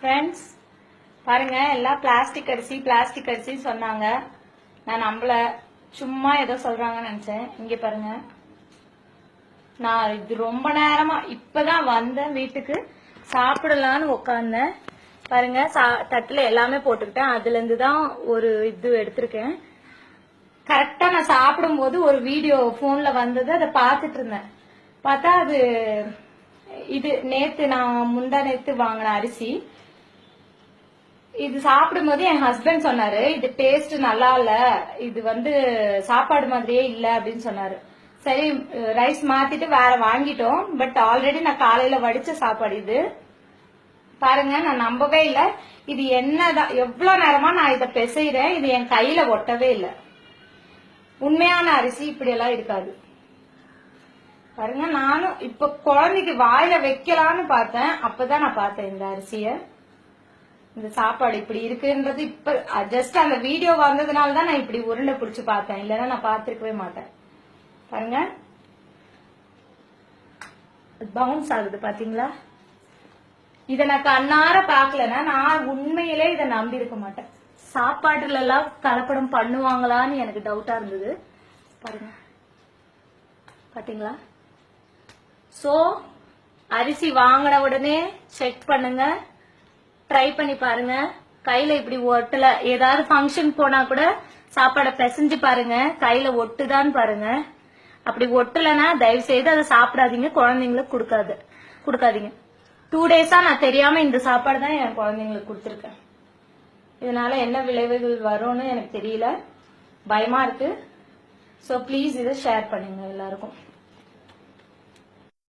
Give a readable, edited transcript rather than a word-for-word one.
Friends பாருங்க, எல்லாம் plastic அரிசி சொன்னாங்க. நான் நம்மள சும்மா ஏதோ சொல்றாங்கன்னு நினைச்சேன். இங்க பாருங்க, நான் இது ரொம்ப நேரமா இப்பதான் வந்தேன் வீட்டுக்கு, சாப்பிடலான்னு உட்காந்தேன். பாருங்க, தட்டுல எல்லாமே போட்டுக்கிட்டேன். அதுல இருந்து தான் ஒரு இது எடுத்திருக்கேன். கரெக்டா நான் சாப்பிடும் போது ஒரு வீடியோ போன்ல வந்தது, அதை பார்த்துட்டு இருந்தேன். பார்த்தா அது இது நான் முந்தா நேத்து வாங்கின அரிசி. இது சாப்பிடும் போது என் ஹஸ்பண்ட் சொன்னாரு, இது டேஸ்ட் நல்லா இல்ல, இது சாப்பாடு மாதிரியே இல்ல அப்படின்னு சொன்னாரு. சரி, ரைஸ் மாத்திட்டு வேற வாங்கிட்டோம். பட் ஆல்ரெடி நான் காலையில வடிச்ச சாப்பாடு இது. பாருங்க, நான் நம்பவே இல்ல. இது என்னதான் எவ்வளவு நேரமா நான் இதை பிசைறேன், இது என் கையில ஒட்டவே இல்லை. உண்மையான அரிசி இப்படி எல்லாம் இருக்காது. பாருங்க, நானும் இப்ப குழந்தைக்கு வாயில வைக்கலான்னு பார்த்தேன். அப்பதான் நான் பார்த்தேன் இந்த அரிசிய, இந்த சாப்பாடு இப்படி இருக்குன்றது. இப்ப ஜஸ்ட் அந்த வீடியோ வந்ததுனாலதான் நான் இப்படி உருண்டை பிடிச்சு பார்த்தேன், இல்லைன்னா நான் பார்த்திருக்கவே மாட்டேன். பாருங்க, பவுன்ஸ் ஆகுது பாத்தீங்களா? இத நான் கண்ணார பாக்கலன்னா நான் உண்மையிலே இதை நம்பி இருக்க மாட்டேன். சாப்பாடுல எல்லாம் கலப்படம் பண்ணுவாங்களான்னு எனக்கு டவுட்டா இருந்தது. பாருங்க, பாத்தீங்களா? சோ அரிசி வாங்கின உடனே செக் பண்ணுங்க, ட்ரை பண்ணி பாருங்க. கையில இப்படி ஒட்டல, ஏதாவது ஃபங்க்ஷன் போனா கூட சாப்பாடை பிசைஞ்சு பாருங்க, கையில ஒட்டுதான்னு பாருங்க. அப்படி ஒட்டலன்னா தயவு செய்து அதை சாப்பிடாதீங்க, குழந்தைங்களுக்கு கொடுக்காதீங்க. 2 டேஸா நான் தெரியாம இந்த சாப்பாடு தான் என் குழந்தைங்களுக்கு கொடுத்துருக்கேன். இதனால என்ன விளைவுகள் வரும்னு எனக்கு தெரியல, பயமா இருக்கு. ஸோ ப்ளீஸ் இதை ஷேர் பண்ணுங்க எல்லாருக்கும்.